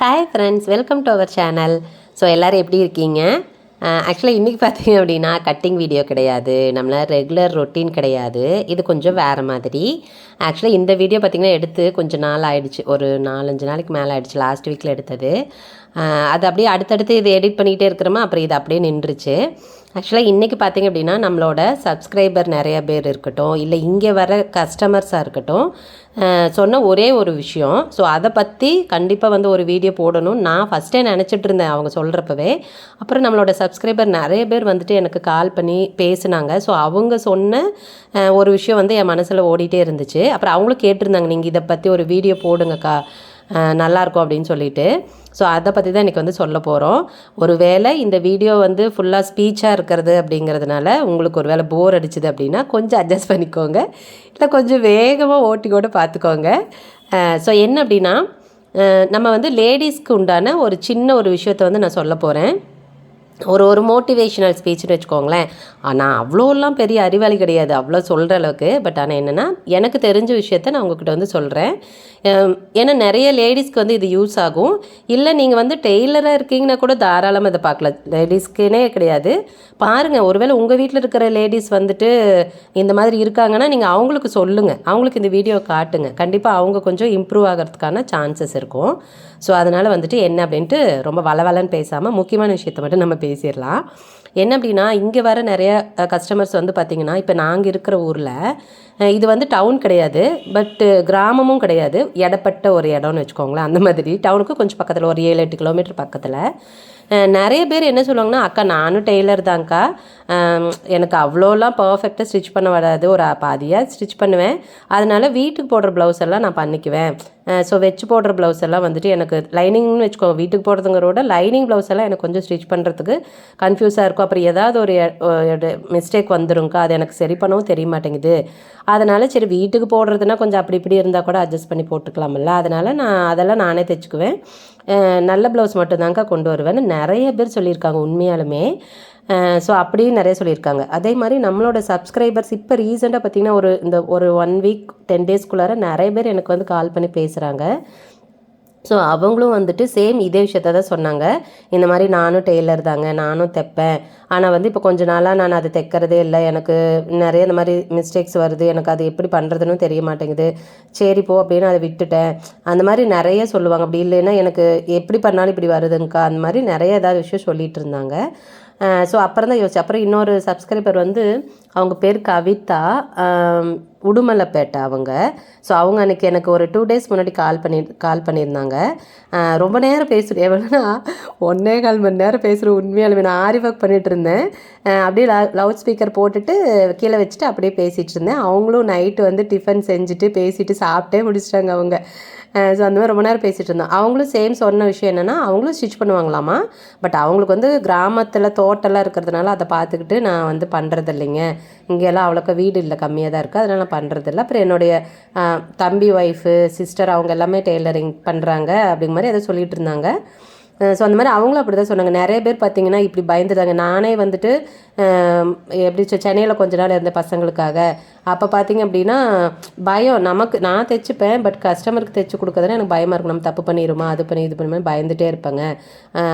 Hi friends, welcome to our channel. So எல்லோரும் எப்படி இருக்கீங்க? ஆக்சுவலாக இன்றைக்கி பார்த்தீங்க அப்படின்னா கட்டிங் வீடியோ கிடையாது, நம்மள ரெகுலர் ரொட்டீன் கிடையாது. இது கொஞ்சம் வேறு மாதிரி. ஆக்சுவலாக இந்த வீடியோ பார்த்திங்கன்னா எடுத்து கொஞ்சம் நாள் ஆகிடுச்சு, ஒரு 4-5 நாளைக்கு மேலே ஆகிடுச்சு. லாஸ்ட் வீக்கில் எடுத்தது. அது அப்படியே அடுத்தடுத்து இது எடிட் பண்ணிக்கிட்டே இருக்கிறோமா, அப்புறம் இது அப்படியே நின்றுச்சு. ஆக்சுவலாக இன்றைக்கி பார்த்திங்க அப்படின்னா நம்மளோட சப்ஸ்கிரைபர் நிறைய பேர் இருக்கட்டும், இல்லை இங்கே வர கஸ்டமர்ஸாக இருக்கட்டும், சொன்ன ஒரே ஒரு விஷயம். ஸோ அதை பற்றி கண்டிப்பாக வந்து ஒரு வீடியோ போடணும் நான் ஃபஸ்ட்டே நினச்சிட்டு இருந்தேன் அவங்க சொல்கிறப்பவே. அப்புறம் நம்மளோட சப்ஸ்கிரைபர் நிறைய பேர் வந்துட்டு எனக்கு கால் பண்ணி பேசுனாங்க. ஸோ அவங்க சொன்ன ஒரு விஷயம் வந்து என் மனசில் ஓடிட்டே இருந்துச்சு. அப்புறம் அவங்களும் கேட்டிருந்தாங்க, நீங்கள் இதை பற்றி ஒரு வீடியோ போடுங்கக்கா, நல்லாயிருக்கும் அப்படின்னு சொல்லிட்டு. ஸோ அதை பற்றி தான் இன்றைக்கி வந்து சொல்ல போகிறோம். ஒரு வேளை இந்த வீடியோ வந்து ஃபுல்லாக ஸ்பீச்சாக இருக்கிறது அப்படிங்கிறதுனால உங்களுக்கு ஒரு வேளை போர் அடிச்சுது அப்படின்னா கொஞ்சம் அட்ஜஸ்ட் பண்ணிக்கோங்க, இல்லை கொஞ்சம் வேகமாக ஓட்டி கூட பார்த்துக்கோங்க. ஸோ என்ன அப்படின்னா, நம்ம வந்து லேடிஸ்க்கு உண்டான ஒரு சின்ன ஒரு விஷயத்தை வந்து நான் சொல்ல போகிறேன். ஒரு மோட்டிவேஷ்னல் ஸ்பீச்னு வச்சுக்கோங்களேன். ஆனால் அவ்வளோலாம் பெரிய அறிவாளி கிடையாது, அவ்வளோ சொல்கிற அளவுக்கு. பட் ஆனால் என்னென்னா, எனக்கு தெரிஞ்ச விஷயத்த நான் உங்ககிட்ட வந்து சொல்கிறேன். ஏன்னா நிறைய லேடிஸ்க்கு வந்து இது யூஸ் ஆகும். இல்லை நீங்கள் வந்து டெய்லராக இருக்கீங்கன்னா கூட தாராளமாக இதை பார்க்கலாம். லேடிஸ்க்குனே கிடையாது, பாருங்கள். ஒருவேளை உங்கள் வீட்டில் இருக்கிற லேடிஸ் வந்துட்டு இந்த மாதிரி இருக்காங்கன்னா நீங்கள் அவங்களுக்கு சொல்லுங்கள், அவங்களுக்கு இந்த வீடியோ காட்டுங்க. கண்டிப்பாக அவங்க கொஞ்சம் இம்ப்ரூவ் ஆகிறதுக்கான சான்சஸ் இருக்கும். ஸோ அதனால் வந்துட்டு என்ன அப்படின்ட்டு ரொம்ப வளவலன்னு பேசாமல் முக்கியமான விஷயத்தை மட்டும் நம்ம பேசிடலாம். என்ன அப்படின்னா, இங்கே வர நிறைய கஸ்டமர்ஸ் வந்து பார்த்திங்கன்னா, இப்போ நாங்கள் இருக்கிற ஊரில் இது வந்து டவுன் கிடையாது, பட்டு கிராமமும் கிடையாது, இடப்பட்ட ஒரு இடம்னு வச்சுக்கோங்களேன். அந்த மாதிரி டவுனுக்கு கொஞ்சம் பக்கத்தில், ஒரு 7-8 கிலோமீட்டர் பக்கத்தில் நிறைய பேர் என்ன சொல்லுவாங்கன்னா, அக்கா நானும் டெய்லர் தான்க்கா, எனக்கு அவ்வளோலாம் பர்ஃபெக்டாக ஸ்டிச் பண்ண வராது, ஒரு பாதியாக ஸ்டிச் பண்ணுவேன், அதனால் வீட்டுக்கு போடுற ப்ளவுஸ் எல்லாம் நான் பண்ணிக்குவேன். ஸோ வச்சு போடுற ப்ளவுஸ் எல்லாம் வந்துட்டு எனக்கு லைனிங்னு வச்சுக்கோங்க, வீட்டுக்கு போடுறதுங்கிறோட லைனிங் ப்ளவுஸ் எல்லாம் எனக்கு கொஞ்சம் ஸ்டிச் பண்ணுறதுக்கு கன்ஃபியூஸாக இருக்கும். அப்புறம் ஏதாவது ஒரு மிஸ்டேக் வந்துருங்க்கா, அது எனக்கு சரி பண்ணவும் தெரிய மாட்டேங்குது. அதனால் சரி வீட்டுக்கு போடுறதுனா கொஞ்சம் அப்படி இப்படி இருந்தால் கூட அட்ஜஸ்ட் பண்ணி போட்டுக்கலாமில்ல, அதனால் நான் அதெல்லாம் நானே தைச்சிக்குவேன், நல்ல ப்ளவுஸ் மட்டும்தாங்க்கா கொண்டு வருவேன்னு நிறைய பேர் சொல்லியிருக்காங்க உண்மையாலுமே. ஸோ அப்படியும் நிறைய சொல்லியிருக்காங்க. அதே மாதிரி நம்மளோட சப்ஸ்கிரைபர்ஸ் இப்போ ரீசெண்டாக பார்த்திங்கன்னா ஒரு 1 வீக் 10 டேஸ்க்குள்ளார நிறைய பேர் எனக்கு வந்து கால் பண்ணி பேசுகிறாங்க. ஸோ அவங்களும் வந்துட்டு சேம் இதே விஷயத்த தான் சொன்னாங்க. இந்த மாதிரி நானும் டெய்லர் தாங்க, நானும் தைப்பேன், ஆனால் வந்து இப்போ கொஞ்ச நாளாக நான் அதை தைக்கிறதே இல்லை, எனக்கு நிறைய இந்த மாதிரி மிஸ்டேக்ஸ் வருது, எனக்கு அது எப்படி பண்ணுறதுன்னு தெரிய மாட்டேங்குது, சரி போ அப்படின்னு அதை விட்டுட்டேன், அந்த மாதிரி நிறைய சொல்லுவாங்க. அப்படி இல்லைன்னா எனக்கு எப்படி பண்ணாலும் இப்படி வருதுங்க்கா, அந்த மாதிரி நிறைய ஏதாவது விஷயம் சொல்லிகிட்டு இருந்தாங்க. ஸோ அப்புறம் தான் யோசிச்சு, அப்புறம் இன்னொரு சப்ஸ்கிரைபர் வந்து அவங்க பேர் கவிதா, உடுமலைப்பேட்டை அவங்க. ஸோ அவங்க அன்றைக்கி எனக்கு ஒரு 2 டேஸ் முன்னாடி கால் பண்ணியிருந்தாங்க. ரொம்ப நேரம் எவ்வளோனா 1.25 மணி நேரம் பேசுகிறேன் உண்மையாலுமே. நான் ஆரி ஒர்க் பண்ணிகிட்டு இருந்தேன், அப்படியே லவுட் ஸ்பீக்கர் போட்டுட்டு கீழே வச்சுட்டு அப்படியே பேசிகிட்டு இருந்தேன். அவங்களும் நைட்டு வந்து டிஃபன் செஞ்சுட்டு பேசிட்டு சாப்பிட்டே முடிச்சிட்டாங்க அவங்க. ஸோ அந்த மாதிரி ரொம்ப நேரம் பேசிகிட்டு இருந்தோம். அவங்களும் சேம் சொன்ன விஷயம் என்னென்னா, அவங்களும் ஸ்டிச் பண்ணுவாங்களாமா. பட் அவங்களுக்கு வந்து கிராமத்தில் தோட்டெல்லாம் இருக்கிறதுனால அதை பார்த்துக்கிட்டு நான் வந்து பண்ணுறது இல்லைங்க, இங்கெல்லாம் அவ்வளோக்கா வீடு இல்லை, கம்மியாக தான் இருக்குது, அதனால் நான் பண்ணுறதில்ல. அப்புறம் என்னுடைய தம்பி ஒய்ஃபு சிஸ்டர் அவங்க எல்லாமே டெய்லரிங் பண்ணுறாங்க அப்படிங்கிற மாதிரி எதை சொல்லிகிட்டு இருந்தாங்க. ஸோ அந்த மாதிரி அவங்களும் அப்படி தான் சொன்னாங்க. நிறைய பேர் பார்த்திங்கன்னா இப்படி பயந்துட்டாங்க. நானே வந்துட்டு எப்படி சென்னையில் கொஞ்ச நாள் இருந்த பசங்களுக்காக, அப்போ பார்த்திங்க அப்படின்னா பயம், நான் தைச்சிப்பேன், பட் கஸ்டமருக்கு தைச்சி கொடுக்குறதுனா எனக்கு பயமாக இருக்கும், நம்ம தப்பு பண்ணிடுமா, அது பண்ணி இது பண்ணுமே, பயந்துகிட்டே இருப்பேங்க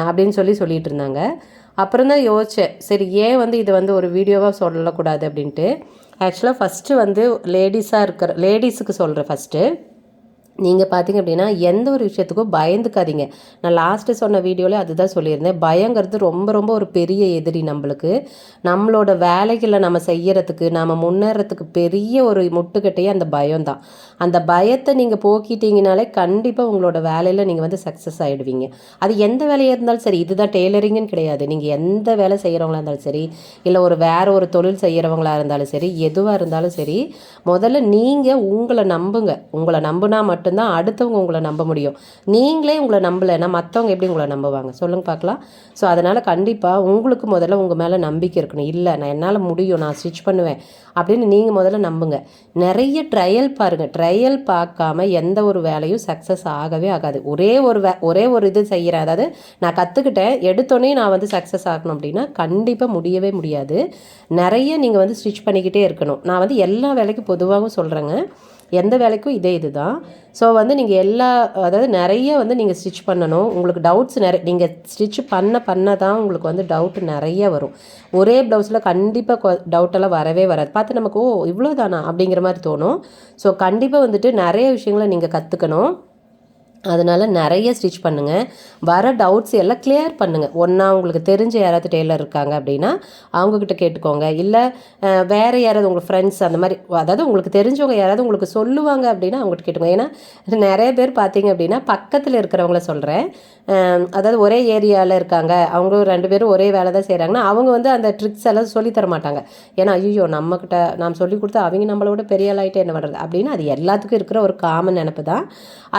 அப்படின்னு சொல்லிகிட்டு இருந்தாங்க. அப்புறம் தான் யோசித்தேன், சரி ஏன் வந்து இது வந்து ஒரு வீடியோவாக சொல்லக்கூடாது அப்படின்ட்டு. ஆக்சுவலாக ஃபஸ்ட்டு வந்து லேடிஸுக்கு சொல்கிறேன். ஃபஸ்ட்டு நீங்கள் பார்த்திங்க அப்படின்னா எந்த ஒரு விஷயத்துக்கும் பயந்துக்காதீங்க. நான் லாஸ்ட்டு சொன்ன வீடியோவில் அதுதான் சொல்லியிருந்தேன். பயங்கிறது ரொம்ப ரொம்ப ஒரு பெரிய எதிரி நம்மளுக்கு. நம்மளோட வேலைகளை நம்ம செய்கிறதுக்கு, நம்ம முன்னேறத்துக்கு பெரிய ஒரு முட்டுக்கட்டையே அந்த பயம்தான். அந்த பயத்தை நீங்கள் போக்கிட்டீங்கனாலே கண்டிப்பாக உங்களோட வேலையில் நீங்கள் வந்து சக்ஸஸ் ஆகிடுவீங்க. அது எந்த வேலையாக இருந்தாலும் சரி, இதுதான் டெய்லரிங்குன்னு கிடையாது, நீங்கள் எந்த வேலை செய்கிறவங்களா இருந்தாலும் சரி, இல்லை வேறு ஒரு தொழில் செய்கிறவங்களா இருந்தாலும் சரி, எதுவாக இருந்தாலும் சரி, முதல்ல நீங்கள் உங்களை நம்புங்க. உங்களை நம்புனா மட்டும்தான் அடுத்தவங்க உங்களை நம்ப முடியும். நீங்களே உங்களை நம்பலைன்னா மற்றவங்க எப்படி உங்களை நம்புவாங்க சொல்லுங்க பார்க்கலாம். ஸோ அதனால் கண்டிப்பாக உங்களுக்கு முதல்ல உங்கள் மேலே நம்பிக்கை இருக்கணும். இல்லை நான் என்னால் முடியும், நான் ஸ்டிச் பண்ணுவேன் அப்படின்னு நீங்கள் முதல்ல நம்புங்க. நிறைய ட்ரையல் பாருங்கள். ட்ரையல் பார்க்காம எந்த ஒரு வேலையும் சக்ஸஸ் ஆகவே ஆகாது. ஒரே ஒரு இது செய்கிறேன், அதாவது நான் கற்றுக்கிட்டேன், எடுத்தோடனே நான் வந்து சக்ஸஸ் ஆகணும் அப்படின்னா கண்டிப்பாக முடியவே முடியாது. நிறைய நீங்கள் வந்து ஸ்டிச் பண்ணிக்கிட்டே இருக்கணும். நான் வந்து எல்லா வேலைக்கும் பொதுவாகவும் சொல்கிறேங்க. எந்த வேலைக்கும் இதே இது தான். ஸோ வந்து நீங்கள் அதாவது நிறைய வந்து நீங்கள் ஸ்டிச் பண்ணணும். உங்களுக்கு டவுட்ஸ் நீங்கள் ஸ்டிச் பண்ண தான் உங்களுக்கு வந்து டவுட் நிறைய வரும். ஒரே ப்ளவுஸில் கண்டிப்பாக டவுட்டெல்லாம் வரவே வராது. பார்த்து நமக்கு இவ்வளோ தானா அப்படிங்கிற மாதிரி தோணும். ஸோ கண்டிப்பாக வந்துட்டு நிறைய விஷயங்களை நீங்கள் கற்றுக்கணும். அதனால் நிறைய ஸ்டிச் பண்ணுங்கள். வர டவுட்ஸ் எல்லாம் கிளியர் பண்ணுங்கள். ஒன்றா உங்களுக்கு தெரிஞ்ச யாராவது டெய்லர் இருக்காங்க அப்படின்னா அவங்கக்கிட்ட கேட்டுக்கோங்க. இல்லை வேறு யாராவது உங்களுக்கு ஃப்ரெண்ட்ஸ் அந்த மாதிரி, அதாவது உங்களுக்கு தெரிஞ்சவங்க யாராவது உங்களுக்கு சொல்லுவாங்க அப்படின்னா அவங்ககிட்ட கேட்டுக்கோங்க. ஏன்னா நிறைய பேர் பார்த்தீங்க அப்படின்னா பக்கத்தில் இருக்கிறவங்கள சொல்கிறேன், அதாவது ஒரே ஏரியாவில் இருக்காங்க, அவங்க 2 பேரும் ஒரே வேலை தான் செய்கிறாங்கன்னா அவங்க வந்து அந்த ட்ரிக்ஸ் எல்லாம் சொல்லித்தர மாட்டாங்க. ஏன்னா ஐயோ நம்மக்கிட்ட நாம் சொல்லி கொடுத்தா அவங்க நம்மளோட பெரிய ஆளாயிட்டு என்ன பண்ணுறது அப்படின்னு, அது எல்லாத்துக்கும் இருக்கிற ஒரு காமன் நினப்பு தான்.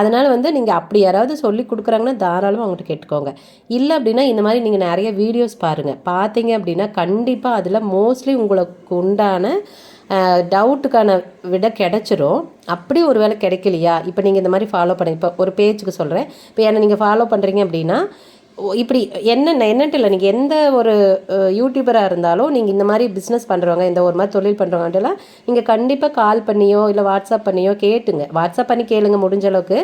அதனால் வந்து நீங்கள் அப்படி யாராவது சொல்லி கொடுக்குறாங்கன்னா தாராளமாக அவங்ககிட்ட கேட்டுக்கோங்க. இல்லை அப்படின்னா இந்த மாதிரி நீங்கள் நிறைய வீடியோஸ் பார்த்தீங்க அப்படின்னா கண்டிப்பாக அதில் மோஸ்ட்லி உங்களுக்கு உண்டான டவுட்டுக்கான விட கிடச்சிரும். அப்படி ஒரு வேளை கிடைக்கலையா, இப்போ நீங்கள் இந்த மாதிரி ஃபாலோ பண்ணி, இப்போ ஒரு பேஜுக்கு சொல்கிறேன், இப்போ என்னை நீங்கள் ஃபாலோ பண்ணுறீங்க அப்படின்னா இப்படி என்னன்ட்டு இல்லை, நீங்கள் எந்த ஒரு யூடியூபராக இருந்தாலும் நீங்கள் இந்த மாதிரி பிஸ்னஸ் பண்ணுறவங்க, இந்த ஒரு மாதிரி தொழில் பண்ணுறவங்கலாம் நீங்கள் கண்டிப்பாக கால் பண்ணியோ இல்லை வாட்ஸ்அப் பண்ணியோ கேட்டுங்க. வாட்ஸ்அப் பண்ணி கேளுங்க முடிஞ்ச அளவுக்கு,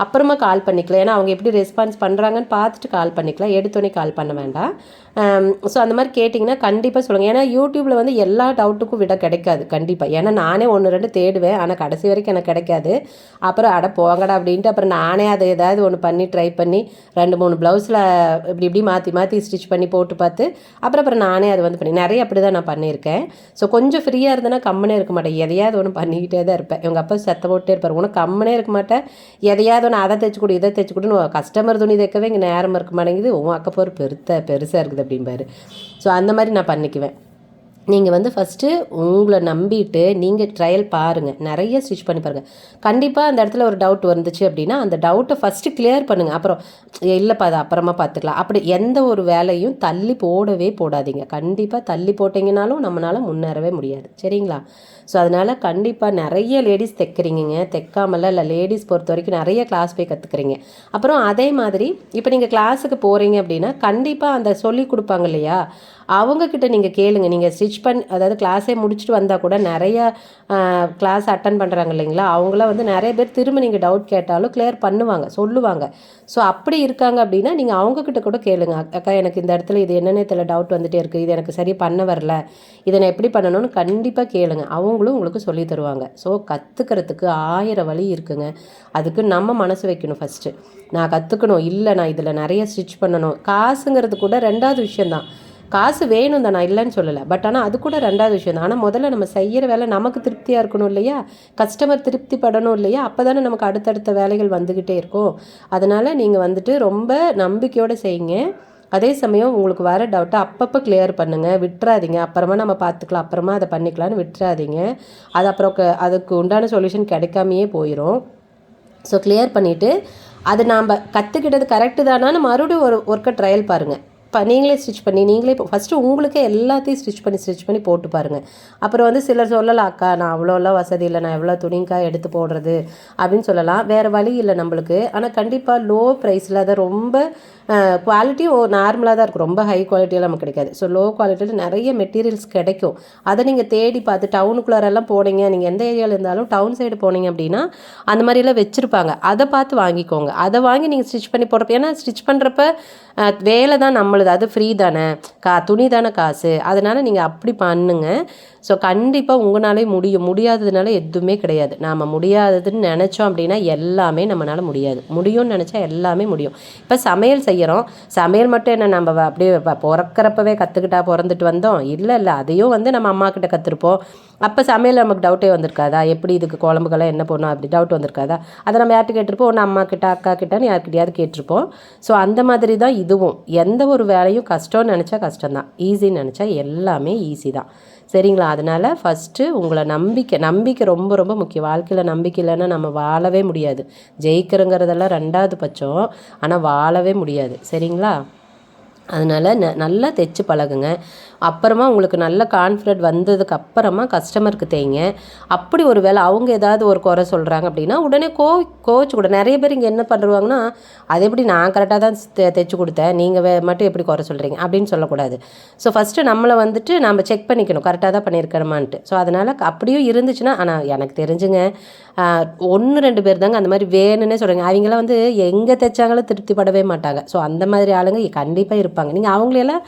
அப்புறமா கால் பண்ணிக்கலாம். ஏன்னா அவங்க எப்படி ரெஸ்பான்ஸ் பண்ணுறாங்கன்னு பார்த்துட்டு கால் பண்ணிக்கலாம், எடுத்தோடனே கால் பண்ண வேண்டாம். ஸோ அந்த மாதிரி கேட்டிங்கன்னா கண்டிப்பாக சொல்லுங்கள். ஏன்னா யூடியூப்பில் வந்து எல்லா டவுட்டுக்கும் விட கிடைக்காது கண்டிப்பாக. ஏன்னா நானே 1-2 தேடுவேன், ஆனால் கடைசி வரைக்கும் எனக்கு கிடைக்காது. அப்புறம் போங்கடா அப்படின்ட்டு அப்புறம் நானே அதை ஏதாவது ஒன்று பண்ணி ட்ரை பண்ணி 2-3 ப்ளவுஸில் இப்படி மாற்றி ஸ்டிச் பண்ணி போட்டு பார்த்து அப்புறம் நானே அதை வந்து பண்ணி நிறைய அப்படி தான் நான் பண்ணியிருக்கேன். ஸோ கொஞ்சம் ஃப்ரீயாக இருந்தேன்னா கம்மனே இருக்க மாட்டேன், எதையாவது ஒன்று பண்ணிக்கிட்டே தான் இருப்பேன். எங்கள் அப்பா சத்தம் போட்டே இருப்பார், உனக்கு கம்மனே இருக்க மாட்டேன், எதையாவது ஒன்று அதை தைச்சு கொடு இதை தைச்சு கொடுன்னு. கஸ்டமர் துணி தைக்கவே இங்கே நேரம் இருக்க மாட்டேங்குது, உன் அக்கப்போர் பெருசாக இருக்குது அப்படிம்பாரு. ஸோ அந்த மாதிரி நான் பண்ணிக்குவேன். நீங்கள் வந்து ஃபஸ்ட்டு உங்களை நம்பிட்டு நீங்கள் ட்ரையல் பாருங்கள், நிறைய ஸ்டிச் பண்ணி பாருங்கள். கண்டிப்பாக அந்த இடத்துல ஒரு டவுட் வந்துச்சு அப்படின்னா அந்த டவுட்டை ஃபஸ்ட்டு கிளியர் பண்ணுங்கள். அப்புறம் இல்லைப்பா அது அப்புறமா பார்த்துக்கலாம், அப்படி எந்த ஒரு வேலையும் தள்ளி போடவே போடாதீங்க. கண்டிப்பாக தள்ளி போட்டிங்கனாலும் நம்மளால் முன்னேறவே முடியாது, சரிங்களா? ஸோ அதனால் கண்டிப்பாக நிறைய லேடிஸ் தைக்கிறீங்க, தைக்காமல இல்லை, லேடிஸ் பொறுத்த வரைக்கும் நிறைய கிளாஸ் போய் கற்றுக்குறீங்க. அப்புறம் அதே மாதிரி இப்போ நீங்கள் கிளாஸுக்கு போகிறீங்க அப்படின்னா கண்டிப்பாக அந்த சொல்லி கொடுப்பாங்க இல்லையா, அவங்கக்கிட்ட நீங்கள் கேளுங்க. நீங்கள் ஸ்டிச் அதாவது கிளாஸே முடிச்சுட்டு வந்தால் கூட நிறையா கிளாஸ் அட்டன் பண்ணுறாங்க இல்லைங்களா, அவங்களாம் வந்து நிறைய பேர் திரும்ப நீங்கள் டவுட் கேட்டாலும் கிளியர் பண்ணுவாங்க, சொல்லுவாங்க. ஸோ அப்படி இருக்காங்க அப்படின்னா நீங்கள் அவங்கக்கிட்ட கூட கேளுங்க, அக்கா எனக்கு இந்த இடத்துல இது என்னென்ன தெரியல டவுட் வந்துகிட்டே இருக்குது, இது எனக்கு சரி பண்ண வரல, இதை நான் எப்படி பண்ணணும்னு கண்டிப்பாக கேளுங்க, அவங்களும் உங்களுக்கு சொல்லி தருவாங்க. ஸோ கற்றுக்கிறதுக்கு 1000 வழி இருக்குங்க. அதுக்கு நம்ம மனசு வைக்கணும். ஃபஸ்ட்டு நான் கற்றுக்கணும், இல்லை நான் இதில் நிறைய ஸ்டிச் பண்ணணும், காசுங்கிறது கூட 2வது விஷயந்தான். காசு வேணும் தான், நான் இல்லைன்னு சொல்லலை, பட் ஆனால் அது கூட 2வது விஷயம் தான். ஆனால் முதல்ல நம்ம செய்கிற வேலை நமக்கு திருப்தியாக இருக்கணும் இல்லையா, கஸ்டமர் திருப்தி படணும் இல்லையா, அப்போ தானே நமக்கு அடுத்தடுத்த வேலைகள் வந்துக்கிட்டே இருக்கும். அதனால் நீங்கள் வந்துட்டு ரொம்ப நம்பிக்கையோடு செய்யுங்க. அதே சமயம் உங்களுக்கு வர டவுட்டை அப்பப்போ கிளியர் பண்ணுங்கள், விட்டுறாதீங்க. அப்புறமா நம்ம பார்த்துக்கலாம், அப்புறமா அதை பண்ணிக்கலான்னு விட்டுறாதீங்க. அது அப்புறம் அதுக்கு உண்டான சொல்யூஷன் கிடைக்காமையே போயிடும். ஸோ கிளியர் பண்ணிவிட்டு அது நாம் கற்றுக்கிட்டது கரெக்டு தானான்னு மறுபடியும் ஒரு ஒர்க்கை ட்ரையல் பாருங்கள். இப்போ நீங்களே ஸ்டிச் பண்ணி நீங்களே ஃபஸ்ட்டு உங்களுக்கே எல்லாத்தையும் ஸ்டிச் பண்ணி போட்டு பாருங்கள். அப்புறம் வந்து சிலர் சொல்லலாம், அக்கா நான் அவ்வளோலாம் வசதி இல்லை, நான் எவ்வளோ துணிக்கா எடுத்து போடுறது அப்படின்னு சொல்லலாம். வேறு வழி இல்லை நம்மளுக்கு. ஆனால் கண்டிப்பாக லோ ப்ரைஸில் அதை ரொம்ப குவாலிட்டியும் நார்மலாக தான் இருக்கும், ரொம்ப ஹை குவாலிட்டியெல்லாம் நமக்கு கிடைக்காது. ஸோ லோ குவாலிட்டியில் நிறைய மெட்டீரியல்ஸ் கிடைக்கும். அதை நீங்கள் தேடி பார்த்து டவுனுக்குள்ளாரெல்லாம் போனீங்க, நீங்கள் எந்த ஏரியாவில் இருந்தாலும் டவுன் சைடு போனீங்க அப்படின்னா அந்த மாதிரியெல்லாம் வச்சுருப்பாங்க, அதை பார்த்து வாங்கிக்கோங்க. அதை வாங்கி நீங்கள் ஸ்டிச் பண்ணி போடுறப்ப, ஏன்னா ஸ்டிச் பண்ணுறப்ப வேலை தான் நம்மளுது, அது ஃப்ரீ தானே, துணி தானே காசு, அதனால் நீங்கள் அப்படி பண்ணுங்கள். ஸோ கண்டிப்பாக உங்களாலே முடியாததுனால எதுவுமே கிடையாது. நாம் முடியாததுன்னு நினச்சோம் அப்படின்னா எல்லாமே நம்மளால் முடியும்னு நினச்சா எல்லாமே முடியும். இப்போ சமையல் செய்கிறோம், சமையல் மட்டும் என்ன நம்ம அப்படியே பிறக்கிறப்பவே கற்றுக்கிட்டா பிறந்துட்டு வந்தோம்? இல்லை, அதையும் வந்து நம்ம அம்மா கிட்ட கற்றுருப்போம். அப்போ சமையல் நமக்கு டவுட்டே வந்திருக்காதா, எப்படி இதுக்கு குழம்புக்கெல்லாம் என்ன போடணும் அப்படி டவுட் வந்திருக்காதா? அதை நம்ம யார்கிட்ட கேட்டிருப்போம், ஒன்று அம்மா கிட்ட, அக்கா கிட்டன்னு யார்கிட்டையாவது கேட்டிருப்போம். ஸோ அந்த மாதிரி தான் இதுவும். எந்த ஒரு வேலையும் கஷ்டம்னு நினச்சா கஷ்டம்தான், ஈஸின்னு நினச்சா எல்லாமே ஈஸி தான், சரிங்களா? அதனால் ஃபஸ்ட்டு உங்களை நம்பிக்கை ரொம்ப ரொம்ப முக்கியம். வாழ்க்கையில் நம்பிக்கை இல்லைன்னா நம்ம வாழவே முடியாது. ஜெயிக்கிறங்கிறதெல்லாம் 2வது பட்சம், ஆனால் வாழவே முடியாது, சரிங்களா? அதனால் நல்லா தைச்சு பழகுங்க. அப்புறமா உங்களுக்கு நல்ல கான்ஃபிடென்ட் வந்ததுக்கு அப்புறமா கஸ்டமருக்கு தேய்ங்க. அப்படி ஒரு வேளை அவங்க ஏதாவது ஒரு குறை சொல்கிறாங்க அப்படின்னா உடனே கோவிச்சு கூட நிறைய பேர் இங்கே என்ன பண்ணுவாங்கன்னா, அது எப்படி நான் கரெக்டாக தான் தைச்சு கொடுத்தேன், நீங்கள் மட்டும் எப்படி குறை சொல்கிறீங்க அப்படின்னு சொல்லக்கூடாது. ஸோ ஃபஸ்ட்டு நம்மளை வந்துட்டு நம்ம செக் பண்ணிக்கணும் கரெக்டாக தான் பண்ணியிருக்கிறோமான்ட்டு. ஸோ அதனால் அப்படியும் இருந்துச்சுன்னா, ஆனால் எனக்கு தெரிஞ்சுங்க 1-2 பேர் தாங்க அந்த மாதிரி வேணுன்னே சொல்கிறாங்க. அவங்களாம் வந்து எங்கே தைச்சாங்களும் திருப்திப்படவே மாட்டாங்க. ஸோ அந்த மாதிரி ஆளுங்க கண்டிப்பாக இருப்பாங்க. நீங்கள் அவங்களையெல்லாம்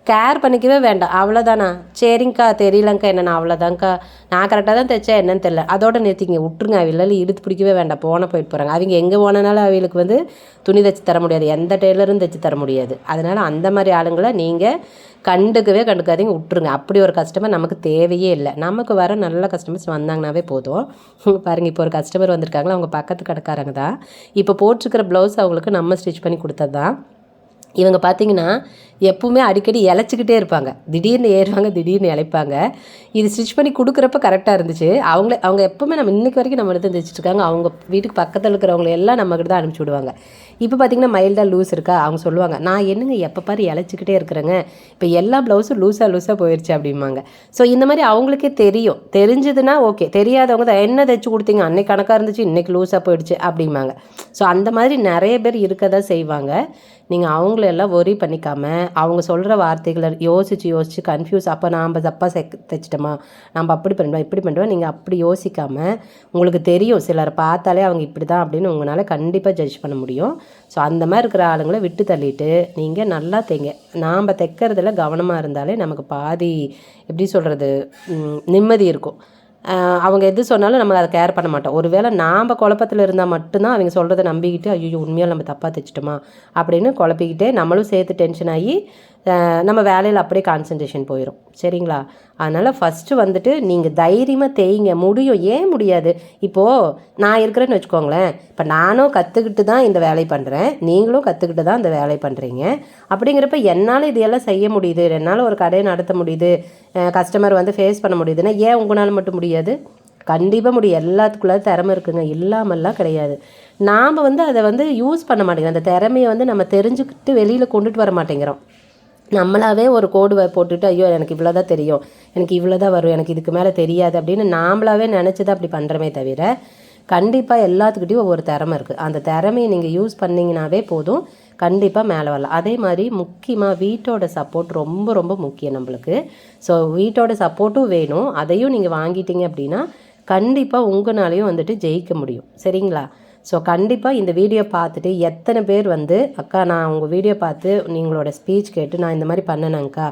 கேர் பண்ணிக்கவே வேண்டாம். அவ்வளோதானா, சரிங்க்கா தெரியலங்க்கா என்னென்னா அவ்வளோதாங்க்கா, நான் கரெக்டாக தான் தைச்சேன் என்னன்னு தெரியல, அதோட நிறுத்திங்க விட்டுருங்க. அவங்களால இழுத்து பிடிக்கவே வேண்டாம், போயிட்டு போகிறாங்க. அவங்க எங்கே போனனாலும் அவங்களுக்கு வந்து துணி தைச்சி தர முடியாது, எந்த டெய்லரும் தைச்சி தர முடியாது. அதனால் அந்த மாதிரி ஆளுங்களை நீங்கள் கண்டுக்காதீங்க, விட்டுருங்க. அப்படி ஒரு கஸ்டமர் நமக்கு தேவையே இல்லை. நமக்கு வர நல்ல கஸ்டமர்ஸ் வந்தாங்கனாவே போதும். பாருங்கள், இப்போ ஒரு கஸ்டமர் வந்திருக்காங்களா, அவங்க பக்கத்து கடைக்காரங்க தான். இப்போ போட்டிருக்கிற ப்ளவுஸ் அவங்களுக்கு நம்ம ஸ்டிச் பண்ணி கொடுத்தது தான். இவங்க பார்த்திங்கன்னா எப்பவுமே அடிக்கடி இழைச்சிக்கிட்டே இருப்பாங்க. திடீர்னு ஏறுவாங்க, திடீர்னு இழைப்பாங்க. இது ஸ்டிச் பண்ணி கொடுக்குறப்ப கரெக்டாக இருந்துச்சு. அவங்க எப்போவுமே நம்ம இன்றைக்கி வரைக்கும் நம்ம எடுத்து தைச்சிட்ருக்காங்க. அவங்க வீட்டுக்கு பக்கத்தில் இருக்கிறவங்க எல்லாம் நம்மக்கிட்ட தான் அனுப்பிச்சி விடுவாங்க. இப்போ பார்த்திங்கன்னா மைல்டாக லூஸ் இருக்கா, அவங்க சொல்லுவாங்க, நான் என்னங்க எப்போ பாரு இழைச்சிக்கிட்டே இருக்கிறேங்க, இப்போ எல்லா ப்ளவுஸும் லூஸாக போயிடுச்சு அப்படிம்பாங்க. ஸோ இந்த மாதிரி அவங்களுக்கே தெரியும். தெரிஞ்சதுன்னா ஓகே, தெரியாதவங்க தான் என்ன தைச்சி கொடுத்தீங்க, அன்னைக்கு கணக்காக இருந்துச்சு, இன்றைக்கி லூஸாக போயிடுச்சு அப்படிம்பாங்க. ஸோ அந்த மாதிரி நிறைய பேர் இருக்க தான் செய்வாங்க. நீங்கள் அவங்களெல்லாம் ஒரி பண்ணிக்காமல் அவங்க சொல்கிற வார்த்தைகளை யோசித்து கன்ஃபியூஸ், அப்போ நாம் தப்பாக தைச்சிட்டோமா, நம்ம அப்படி பண்ணுவோம் இப்படி பண்ணுவோம், நீங்கள் அப்படி யோசிக்காமல் உங்களுக்கு தெரியும் சிலரை பார்த்தாலே அவங்க இப்படி தான் அப்படின்னு உங்களால் கண்டிப்பாக ஜட்ஜ் பண்ண முடியும். ஸோ அந்த மாதிரி இருக்கிற ஆளுங்களை விட்டு தள்ளிட்டு நீங்கள் நல்லா தைங்க. நாம் தைக்கிறதுல கவனமாக இருந்தாலே நமக்கு பாதி எப்படி சொல்கிறது நிம்மதி இருக்கும். அவங்க எது சொன்னாலும் நம்ம அதை கேர் பண்ண மாட்டோம். ஒரு வேளை நாம் குழப்பத்தில் இருந்தால் மட்டும்தான் அவங்க சொல்கிறத நம்பிக்கிட்டு ஐயோ உண்மையாக நம்ம தப்பாக தைச்சிட்டோமா அப்படின்னு குழப்பிக்கிட்டே நம்மளும் சேர்த்து டென்ஷன் ஆகி நம்ம வேலையில் அப்படியே கான்சன்ட்ரேஷன் போயிடும். சரிங்களா? அதனால் ஃபஸ்ட்டு வந்துட்டு நீங்கள் தைரியமாக தேய்ங்க. முடியும், ஏன் முடியாது? இப்போது நான் இருக்கிறேன்னு வச்சுக்கோங்களேன், இப்போ நானும் கற்றுக்கிட்டு தான் இந்த வேலை பண்ணுறேன், நீங்களும் கற்றுக்கிட்டு தான் இந்த வேலை பண்ணுறீங்க. அப்படிங்கிறப்ப என்னால் இதையெல்லாம் செய்ய முடியுது, என்னால் ஒரு கடையை நடத்த முடியுது, கஸ்டமர் வந்து ஃபேஸ் பண்ண முடியுதுன்னா ஏன் உங்களால் மட்டும் முடியாது? கண்டிப்பாக முடியும். எல்லாத்துக்குள்ளே திறமை இருக்குங்க, இல்லாமல்லாம் கிடையாது. நாம் வந்து அதை வந்து யூஸ் பண்ண மாட்டேங்கிறோம். அந்த திறமையை வந்து நம்ம தெரிஞ்சுக்கிட்டு வெளியில் கொண்டுட்டு வர மாட்டேங்கிறோம். நம்மளாவே ஒரு கோடு போட்டுட்டு ஐயோ எனக்கு இவ்வளோ தான் தெரியும், எனக்கு இவ்வளோ தான் வரும், எனக்கு இதுக்கு மேலே தெரியாது அப்படின்னு நாமளாவே நினச்சி தான் அப்படி பண்ணுறமே தவிர கண்டிப்பாக எல்லாத்துக்கிட்டையும் ஒவ்வொரு திறமை இருக்குது. அந்த திறமையை நீங்கள் யூஸ் பண்ணிங்கனாவே போதும், கண்டிப்பாக மேலே வரலாம். அதே மாதிரி முக்கியமாக வீட்டோட சப்போர்ட் ரொம்ப ரொம்ப முக்கியம் நம்மளுக்கு. ஸோ வீட்டோட சப்போர்ட்டும் வேணும். அதையும் நீங்கள் வாங்கிட்டீங்க அப்படின்னா கண்டிப்பாக உங்களாலையும் வந்துட்டு ஜெயிக்க முடியும். சரிங்களா? ஸோ கண்டிப்பாக இந்த வீடியோ பார்த்துட்டு எத்தனை பேர் வந்து அக்கா நான் உங்கள் வீடியோ பார்த்து நீங்களோட ஸ்பீச் கேட்டு நான் இந்த மாதிரி பண்ணேனேங்க்கா,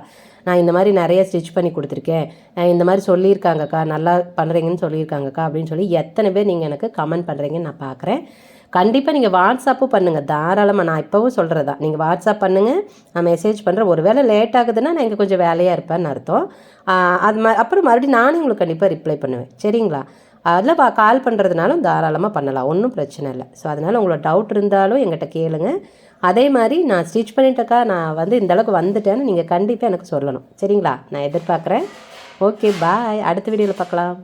நான் இந்த மாதிரி நிறைய ஸ்டிச் பண்ணி கொடுத்துருக்கேன், இந்த மாதிரி சொல்லியிருக்காங்கக்கா, நல்லா பண்ணுறீங்கன்னு சொல்லியிருக்காங்கக்கா அப்படின்னு சொல்லி எத்தனை பேர் நீங்கள் எனக்கு கமெண்ட் பண்ணுறீங்கன்னு நான் பார்க்குறேன். கண்டிப்பாக நீங்கள் வாட்ஸ்அப்பும் பண்ணுங்கள் தாராளமாக. நான் இப்போவும் சொல்கிறதா, நீங்கள் வாட்ஸ்அப் பண்ணுங்கள், நான் மெசேஜ் பண்ணுறேன். ஒரு வேளை லேட் ஆகுதுன்னா நான் இங்கே கொஞ்சம் வேலையாக இருப்பேன்னு அர்த்தம். அப்புறம் மறுபடியும் நானும் உங்களுக்கு கண்டிப்பாக ரிப்ளை பண்ணுவேன். சரிங்களா? அதில் கால் பண்ணுறதுனாலும் தாராளமாக பண்ணலாம், ஒன்றும் பிரச்சனை இல்லை. ஸோ அதனால் உங்களோட டவுட் இருந்தாலும் எங்கிட்ட கேளுங்க. அதே மாதிரி நான் ஸ்டிச் பண்ணிட்டேக்கா, நான் வந்து இந்தளவுக்கு வந்துட்டேன்னு நீங்கள் கண்டிப்பாக எனக்கு சொல்லணும். சரிங்களா? நான் எதிர்பார்க்குறேன். ஓகே, பாய். அடுத்த வீடியோவில் பார்க்கலாம்.